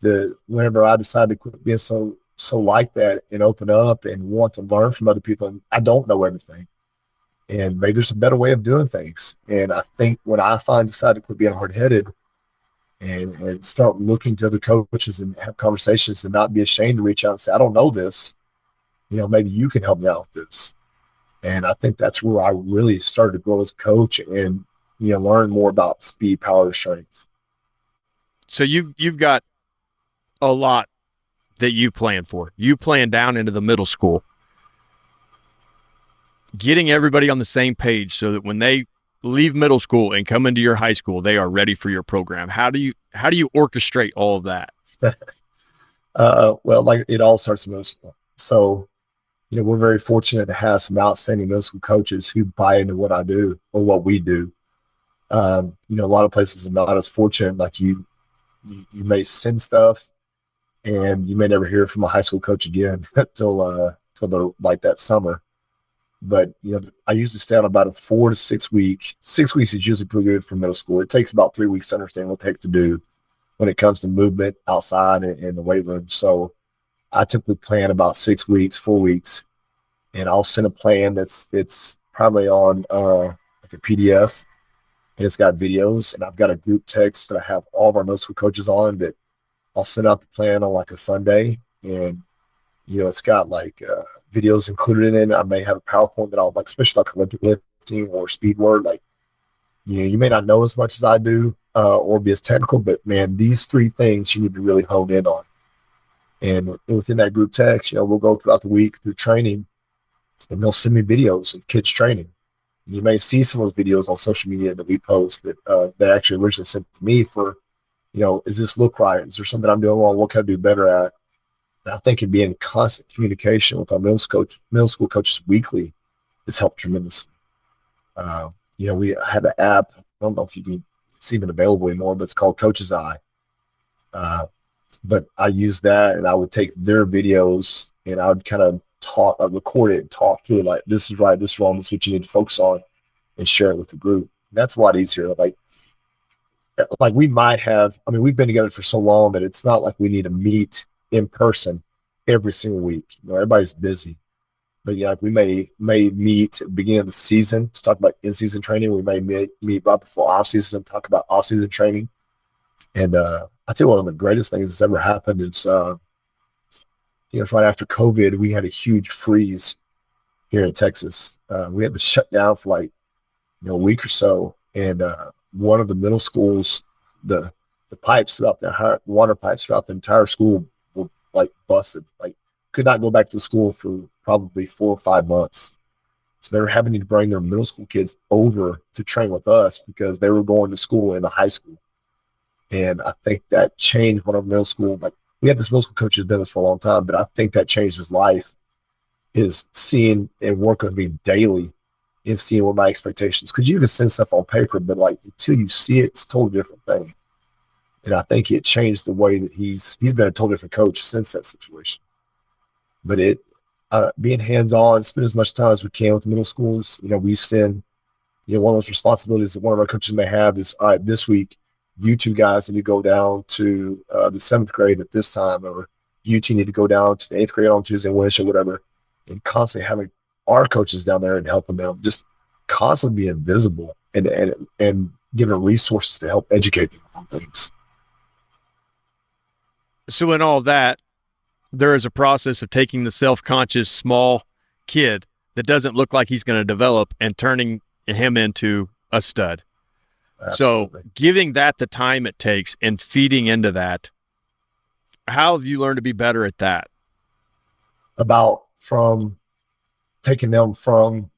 whenever I decided to quit being so like that and open up and want to learn from other people, and I don't know everything. And maybe there's a better way of doing things. And I think when I decided to quit being hard-headed and start looking to other coaches and have conversations and not be ashamed to reach out and say, I don't know this, maybe you can help me out with this. And I think that's where I really started to grow as a coach and, learn more about speed, power, and strength. So you've got a lot that you plan for. You plan down into the middle school, getting everybody on the same page so that when they leave middle school and come into your high school, they are ready for your program. How do you orchestrate all of that? Well, like, it all starts in middle school. So, we're very fortunate to have some outstanding middle school coaches who buy into what I do or what we do. A lot of places are not as fortunate. Like, you may send stuff and you may never hear from a high school coach again till like that summer. But, I usually stay on about a 4 to 6 week. 6 weeks is usually pretty good for middle school. It takes about 3 weeks to understand what the heck to do when it comes to movement outside and the weight room. So I typically plan about 6 weeks, 4 weeks, and I'll send a plan it's probably on like a PDF, and it's got videos, and I've got a group text that I have all of our middle school coaches on that I'll send out the plan on like a Sunday, and it's got like videos included in it. I may have a PowerPoint that I'll like, especially like Olympic lifting or speed work. Like, you may not know as much as I do or be as technical, but man, these 3 things you need to really hone in on. And within that group text, we'll go throughout the week through training, and they'll send me videos of kids training. And you may see some of those videos on social media that we post that they actually originally sent to me for, is this look right? Is there something I'm doing wrong? What can I do better at? And I think being in constant communication with our middle school coaches weekly has helped tremendously. We had an app. I don't know if it's even available anymore, but it's called Coach's Eye. But I used that, and I would take their videos and I would kind of talk, record it and talk through it. Like, this is right, this is wrong, this is what you need to focus on, and share it with the group. That's a lot easier. Like we might have, I mean, we've been together for so long that it's not like we need to meet in person every single week. Everybody's busy. But yeah, like we may meet at the beginning of the season to talk about in-season training. We may meet right before off-season and talk about off-season training. And I tell you, one of the greatest things that's ever happened is, right after COVID, we had a huge freeze here in Texas. We had to shut down for like a week or so, and one of the middle schools, the pipes throughout the water pipes throughout the entire school were like busted. Like, could not go back to school for probably 4 or 5 months. So they were having to bring their middle school kids over to train with us because they were going to school in a high school. And I think that changed one of middle school. Like, we had this middle school coach who's been with us for a long time, but I think that changed his life, is seeing and working with me daily and seeing what my expectations, because you can send stuff on paper, but like until you see it, it's a totally different thing. And I think it changed the way that he's been a totally different coach since that situation. But being hands-on, spend as much time as we can with the middle schools. We send, one of those responsibilities that one of our coaches may have is, all right, this week, you two guys need to go down to the 7th grade at this time, or you two need to go down to the 8th grade on Tuesday and Wednesday, or whatever, and constantly having our coaches down there and helping them, just constantly being visible and giving resources to help educate them on things. So in all that, there is a process of taking the self-conscious small kid that doesn't look like he's going to develop and turning him into a stud. Absolutely. So giving that the time it takes and feeding into that, how have you learned to be better at that? From taking them from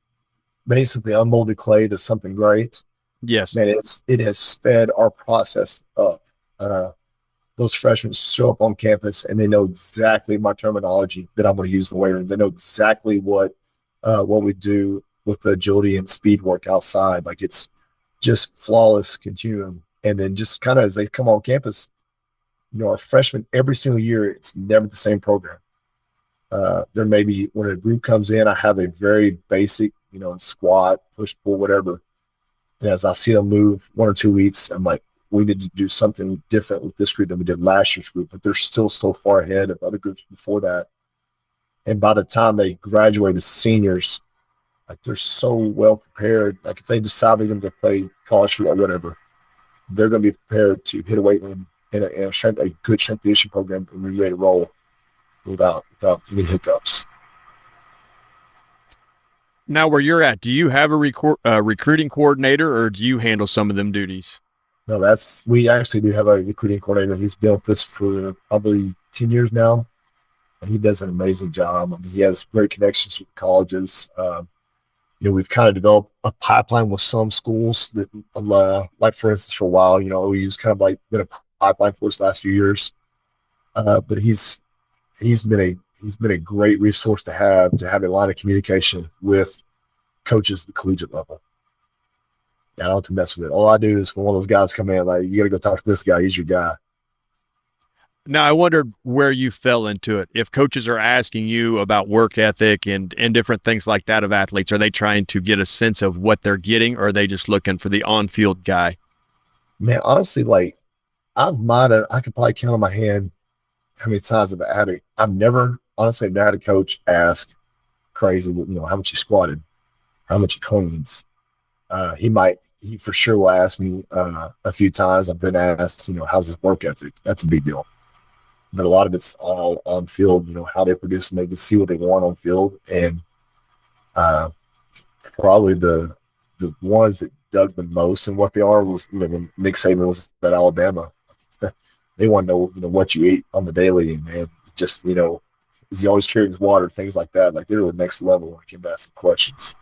basically unmolded clay to something great. Yes. Man, it has sped our process up. Those freshmen show up on campus and they know exactly my terminology that I'm going to use in the weight room. They know exactly what we do with the agility and speed work outside. Like, it's just flawless continuum. And then just kind of as they come on campus, our freshmen every single year, it's never the same program. There may be, when a group comes in, I have a very basic, squat, push, pull, whatever. And as I see them move 1 or 2 weeks, I'm like, we need to do something different with this group than we did last year's group, but they're still so far ahead of other groups before that. And by the time they graduate as seniors, like, they're so well prepared. Like, if they decide they're going to play college or whatever, they're going to be prepared to hit a weight room in a good strength conditioning program and be ready to roll without any hiccups. Now, where you're at, do you have a recruiting coordinator, or do you handle some of them duties? No, we actually do have a recruiting coordinator. He's been with us for probably 10 years now, and he does an amazing job. I mean, he has great connections with colleges. We've kind of developed a pipeline with some schools that, like for instance, for a while, OU's kind of like been a pipeline for us the last few years. But he's been a great resource to have a line of communication with coaches at the collegiate level. I don't have to mess with it. All I do is when one of those guys come in, like, you got to go talk to this guy. He's your guy. Now, I wondered where you fell into it. If coaches are asking you about work ethic and different things like that of athletes, are they trying to get a sense of what they're getting, or are they just looking for the on-field guy? Man, honestly, like, I could probably count on my hand how many times I've never had a coach ask crazy, how much he squatted, how much he cleans. He for sure will ask me a few times. I've been asked, how's his work ethic? That's a big deal. But a lot of it's all on field, how they produce and they can see what they want on field. And probably the ones that dug the most and what they are was, when Nick Saban was at Alabama, they want to know, what you eat on the daily, and just, is he always carrying his water, things like that. Like, they were the next level when it came to asking questions.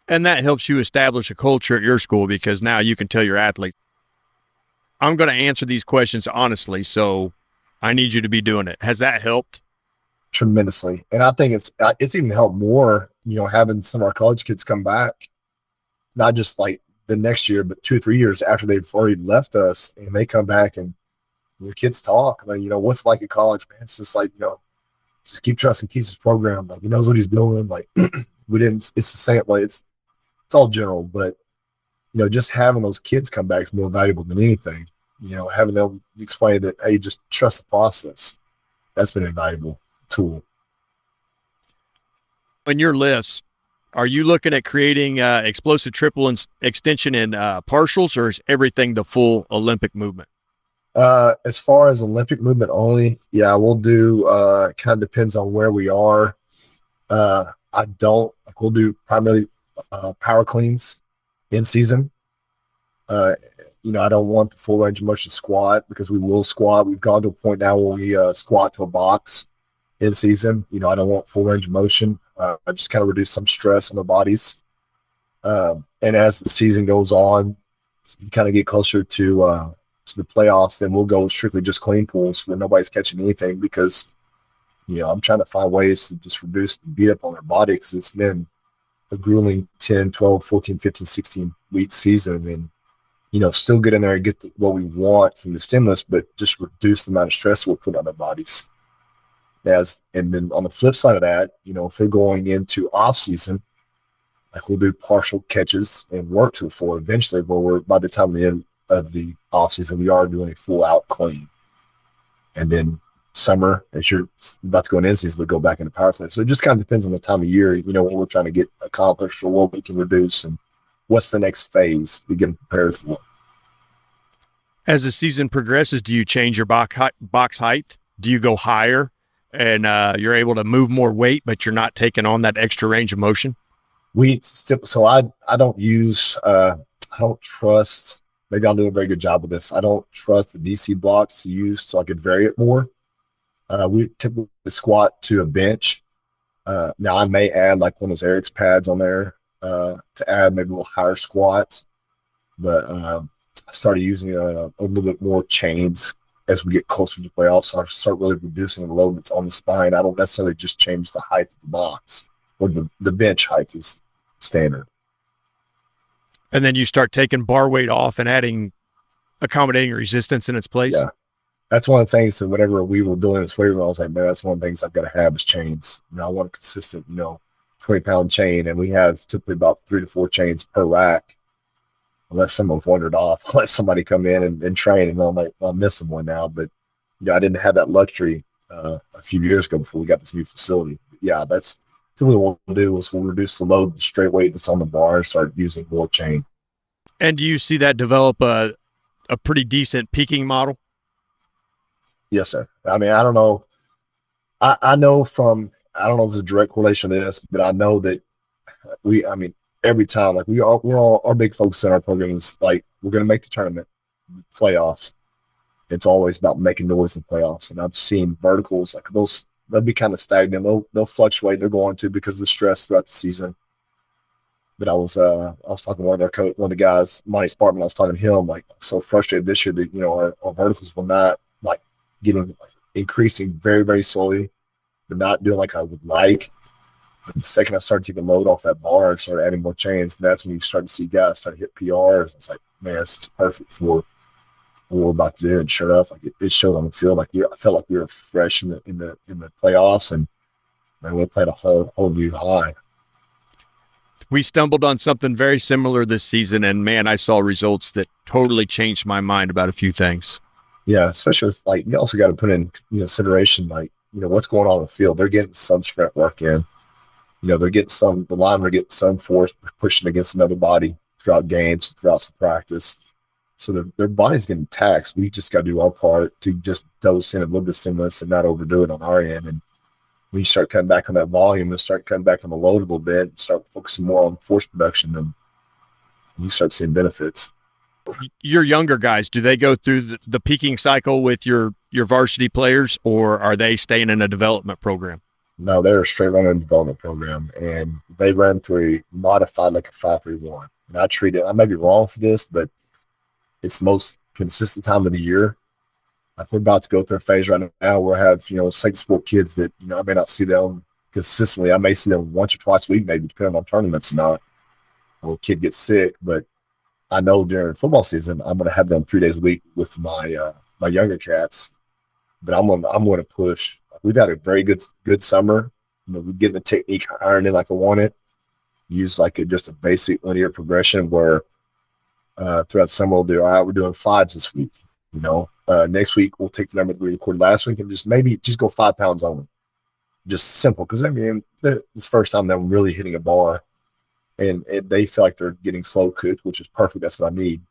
And that helps you establish a culture at your school, because now you can tell your athletes, I'm going to answer these questions honestly, so I need you to be doing it. Has that helped? Tremendously. And I think it's even helped more, having some of our college kids come back, not just like the next year, but 2 or 3 years after they've already left us, and they come back and the kids talk. I mean, what's it like at college, man? It's just like, just keep trusting Keese's program. Like he knows what he's doing. Like we didn't. It's the same. Like it's all general, but just having those kids come back is more valuable than anything. Having them explain that, hey, just trust the process. That's been a valuable tool. In your lifts, are you looking at creating explosive triple extension in partials, or is everything the full Olympic movement? As far as Olympic movement only, yeah, we'll do. Kind of depends on where we are. We'll do primarily power cleans in season. I don't want the full range of motion squat because we will squat. We've gone to a point now where we squat to a box in season. I don't want full range of motion. I just kind of reduce some stress on the bodies. And as the season goes on, you kind of get closer to the playoffs, then we'll go strictly just clean pools where nobody's catching anything because, I'm trying to find ways to just reduce the beat up on their body because it's been a grueling 10, 12, 14, 15, 16 week season. And, still get in there and get what we want from the stimulus, but just reduce the amount of stress we'll put on their bodies. And then on the flip side of that, if they're going into off season, like we'll do partial catches and work to the floor eventually, where we're by the time the end of the off season, we are doing a full out clean. And then summer, as you're about to go in season, we go back into power clean. So it just kind of depends on the time of year, what we're trying to get accomplished or what we can reduce and what's the next phase to get them prepared for. As the season progresses, do you change your box height? Do you go higher and you're able to move more weight, but you're not taking on that extra range of motion? I don't trust, maybe I'm doing a very good job with this. I don't trust the DC blocks to use so I could vary it more. We typically squat to a bench. Now I may add like one of those Eric's pads on there to add maybe a little higher squat, but I started using a little bit more chains as we get closer to playoffs. So I start really reducing the load that's on the spine. I don't necessarily just change the height of the box, or the bench height is standard. And then you start taking bar weight off and adding accommodating resistance in its place. Yeah. That's one of the things that whenever we were building this weight room, I was like, man, that's one of the things I've got to have is chains. I want a consistent, 20-pound chain. And we have typically about 3 to 4 chains per rack, unless someone's wandered off, unless somebody come in and train. And I'm like, I'm missing one now. But, I didn't have that luxury a few years ago before we got this new facility. But yeah, that's typically what we'll do is we'll reduce the load, the straight weight that's on the bar, and start using more chain. And do you see that develop a pretty decent peaking model? Yes, sir. I mean, I don't know. I know I don't know if there's a direct correlation to this, but I know that every time, like we're all, our big focus in our program is like, we're going to make the tournament, playoffs. It's always about making noise in playoffs. And I've seen verticals like they'll be kind of stagnant. They'll fluctuate. They're going to because of the stress throughout the season. But I was talking to one of the guys, Monty Spartman. I was talking to him like, I'm so frustrated this year that our verticals were not like increasing very, very slowly, but not doing like I would like. But the second I started taking load off that bar and started adding more chains, and that's when you start to see guys start to hit PRs. It's like, man, this is perfect for what we're about to do. And sure enough, like it showed on the field. Like I felt like we were fresh in the playoffs, and man, we played a whole new high. We stumbled on something very similar this season, and man, I saw results that totally changed my mind about a few things. Yeah, especially with like you also got to put in consideration like what's going on in the field. They're getting some sprint work in. They're getting the linemen are getting some force pushing against another body throughout games, throughout some practice. So their body's getting taxed. We just got to do our part to just dose in a little bit of stimulus and not overdo it on our end. And when you start cutting back on that volume and start cutting back on the load a little bit and start focusing more on force production, then you start seeing benefits. Your younger guys, do they go through the peaking cycle with your varsity players, or are they staying in a development program? No, they're a straight running development program, and they run through a modified like a 5-3-1. And I treat it, I may be wrong for this, but it's the most consistent time of the year. Like we're about to go through a phase right now where I have, second sport kids that, I may not see them consistently. I may see them once or twice a week, maybe depending on tournaments or not. Or a kid gets sick, but I know during football season, I'm going to have them 3 days a week with my younger cats, but I'm going to push We've had a very good summer. We're getting the technique ironed in like I want it. Use like just a basic linear progression where throughout the summer we'll do, all right, we're doing fives this week. Next week we'll take the number that we recorded last week and just go 5 pounds only. Just simple, because I mean, it's the first time that I'm really hitting a bar, and they feel like they're getting slow cooked, which is perfect. That's what I need.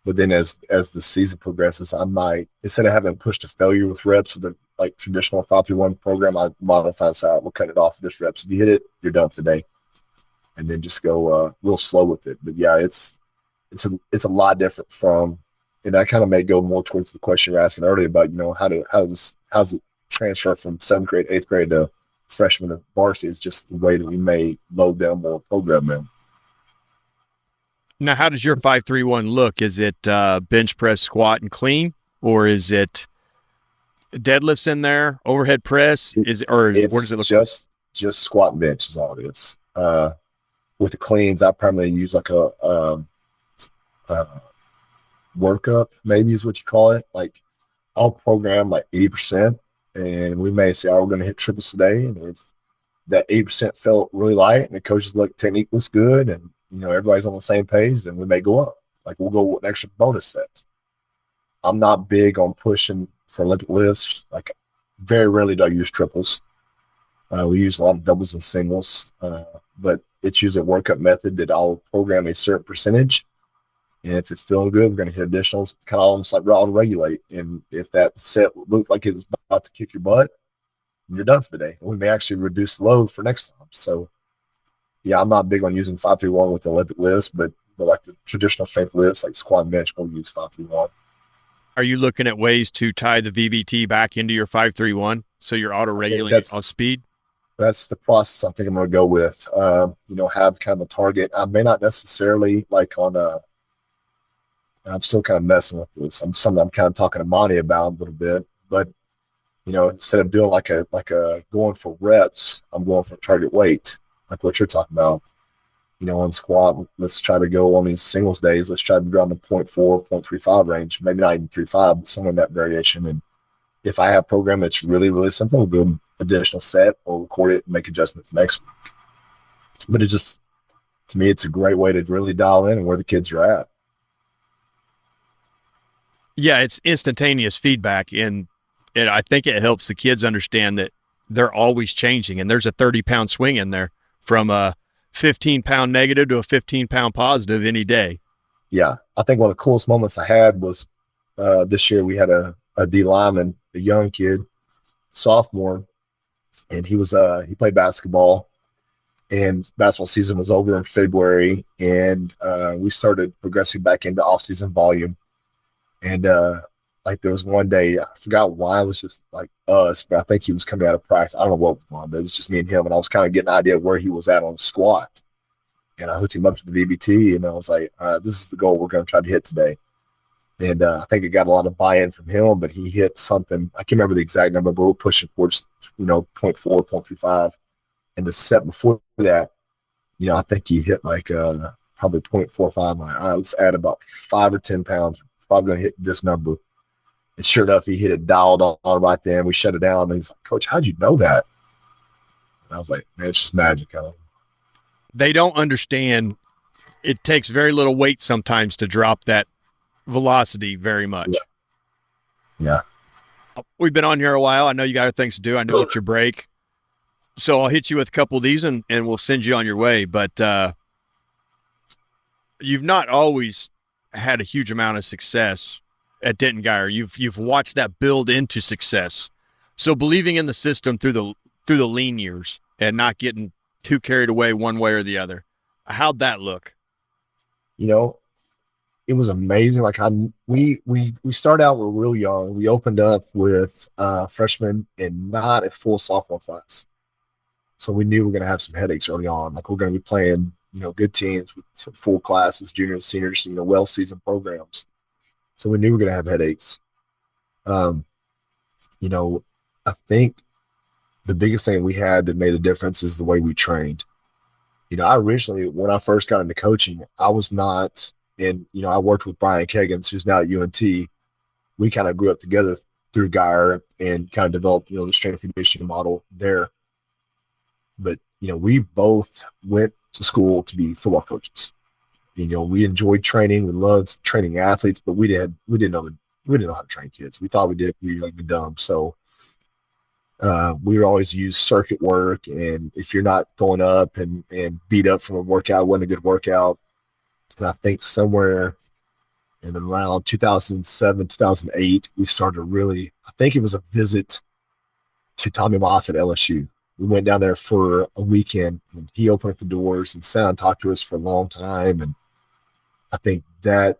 But then as the season progresses, I might, instead of having pushed to failure with reps with a like traditional 5-3-1 program, I modify this out. We'll cut it off at this reps. If you hit it, you're done for the day, and then just go real slow with it. But yeah, it's a lot different from, and I kind of may go more towards the question you're asking earlier about, how's it transfer from 7th grade, 8th grade to freshman to varsity. Is just the way that we may load them or program them. Now, how does your 5-3-1 look? Is it bench press, squat, and clean, or is it deadlifts in there, overhead press? What does it look like? Just squat and bench is all it is. With the cleans, I primarily use like a workup, maybe is what you call it. Like I'll program like 80%, and we may say, "Oh, we're going to hit triples today." And if that 80% felt really light, and the coach's technique looks good, and everybody's on the same page, then we may go up. Like we'll go with an extra bonus set. I'm not big on pushing for Olympic lifts. Like very rarely do I use triples. We use a lot of doubles and singles, but it's usually a workup method that I'll program a certain percentage. And if it's feeling good, we're going to hit additionals, kind of almost like I'll regulate. And if that set looked like it was about to kick your butt, you're done for the day. And we may actually reduce the load for next time. So, yeah, I'm not big on using 5-3-1 with the Olympic lifts, but like the traditional strength lifts, like squat and bench, we'll use 5-3-1. Are you looking at ways to tie the VBT back into your 5-3-1 so you're auto-regulating on speed? That's the process I think I'm going to go with. Have kind of a target. I may not necessarily like on a. I'm still kind of messing with this. I'm kind of talking to Monty about a little bit, but instead of doing like a going for reps, I'm going for target weight, like what you're talking about. On squat, let's try to go on these singles days. Let's try to go down to 0.4, 0.35 range, maybe not even 3.5, but somewhere in that variation. And if I have a program that's really, really simple, we'll do an additional set or record it and make adjustments next week. But it just, to me, it's a great way to really dial in where the kids are at. Yeah, it's instantaneous feedback, and I think it helps the kids understand that they're always changing, and there's a 30-pound swing in there from a 15-pound negative to a 15-pound positive any day. Yeah, I think one of the coolest moments I had was this year. We had a D lineman, a young kid, sophomore, and he played basketball, and basketball season was over in February, and we started progressing back into off-season volume. And like there was one day, I forgot why, it was just like us, but I think he was coming out of practice. I don't know what was going on, but it was just me and him, and I was kind of getting an idea of where he was at on the squat. And I hooked him up to the VBT, and I was like, all right, this is the goal we're going to try to hit today. And I think it got a lot of buy-in from him, but he hit something. I can't remember the exact number, but we're pushing towards, 0.4, 0.35. And the set before that, I think he hit like probably 0.45. I'm like, all right, let's add about 5 or 10 pounds. Probably going to hit this number. And sure enough, he hit it dialed on right then. We shut it down. And he's like, Coach, how'd you know that? And I was like, man, it's just magic. They don't understand it takes very little weight sometimes to drop that velocity very much. Yeah. We've been on here a while. I know you got other things to do. I know it's your break. So I'll hit you with a couple of these and we'll send you on your way. But you've not always had a huge amount of success at Denton Guyer. You've watched that build into success. So believing in the system through the lean years and not getting too carried away one way or the other. How'd that look? It was amazing. Like we started out, we're real young. We opened up with freshmen and not a full sophomore class. So we knew we were going to have some headaches early on. Like we're going to be playing, good teams with full classes, juniors, seniors, well-seasoned programs. So we knew we were going to have headaches. I think the biggest thing we had that made a difference is the way we trained. I originally, when I first got into coaching, I was not, and I worked with Brian Keggins, who's now at UNT. We kind of grew up together through Guyer and kind of developed, the strength and conditioning model there. But, we both went to school to be football coaches. We enjoyed training. We loved training athletes, but we didn't know how to train kids. We thought we did. We were dumb. So we would always use circuit work. And if you're not going up and beat up from a workout, it wasn't a good workout. And I think somewhere in around 2007, 2008, we started I think it was a visit to Tommy Moth at LSU. We went down there for a weekend, and he opened up the doors and sat and talked to us for a long time. And I think that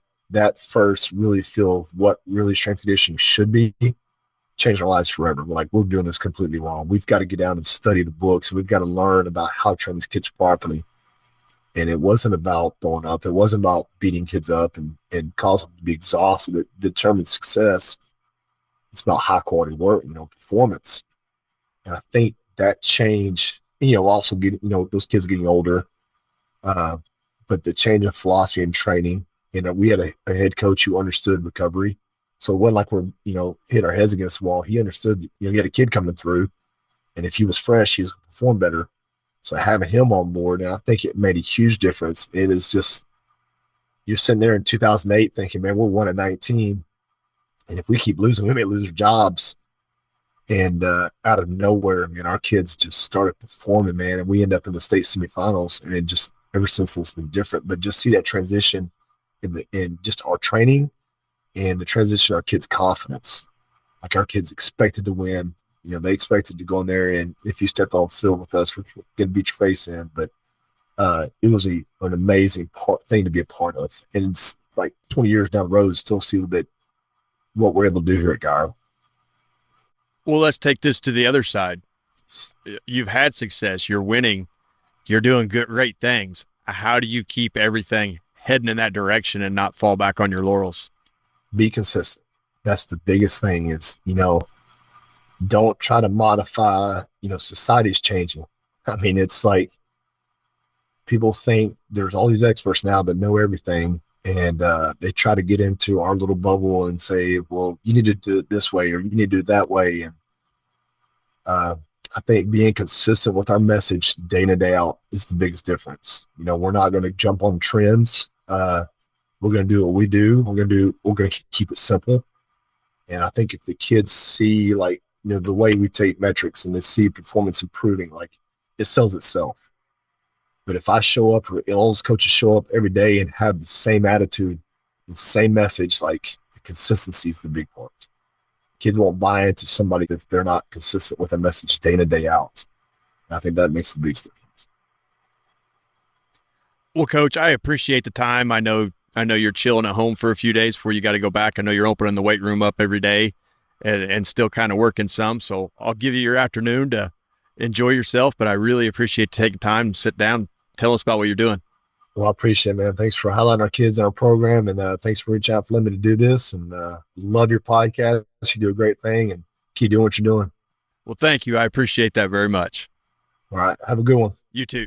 first really feel of what really strength conditioning should be changed our lives forever. We're doing this completely wrong. We've got to get down and study the books. We've got to learn about how to train these kids properly. And it wasn't about throwing up. It wasn't about beating kids up and causing them to be exhausted to determine success. It's about high quality work, performance. And I think that change, also getting, those kids getting older, but the change in philosophy and training, we had a head coach who understood recovery. So it wasn't like we're, hit our heads against the wall. He understood that, he had a kid coming through, and if he was fresh, he was going to perform better. So having him on board, and I think it made a huge difference. It is just, you're sitting there in 2008 thinking, man, we're 1-19. And if we keep losing, we may lose our jobs. And out of nowhere, our kids just started performing, man. And we end up in the state semifinals. And it just, ever since then, it's been different. But just see that transition in just our training and the transition in our kids' confidence. Our kids expected to win. They expected to go in there, and if you stepped on the field with us, we're going to beat your face in. But it was an amazing thing to be a part of. And it's like 20 years down the road, still see that what we're able to do here at Guyer. Well, let's take this to the other side. You've had success. You're winning. You're doing great things. How do you keep everything heading in that direction and not fall back on your laurels? Be consistent. That's the biggest thing is, don't try to modify, society's changing. It's like people think there's all these experts now that know everything, and they try to get into our little bubble and say, well, you need to do it this way or you need to do it that way. And I think being consistent with our message day in and day out is the biggest difference. We're not going to jump on trends. We're going to do what we do. We're going to keep it simple. And I think if the kids see the way we take metrics and they see performance improving, it sells itself. But if I show up, or all those coaches show up every day and have the same attitude, the same message, the consistency is the big part. Kids won't buy into somebody if they're not consistent with a message day in and day out. And I think that makes the biggest difference. Well, Coach, I appreciate the time. I know you're chilling at home for a few days before you got to go back. I know you're opening the weight room up every day and still kind of working some. So I'll give you your afternoon to enjoy yourself, but I really appreciate taking time to sit down, tell us about what you're doing. Well, I appreciate it, man. Thanks for highlighting our kids in our program, and thanks for reaching out for letting me to do this. And love your podcast. You do a great thing, and keep doing what you're doing. Well, thank you. I appreciate that very much. All right. Have a good one. You too.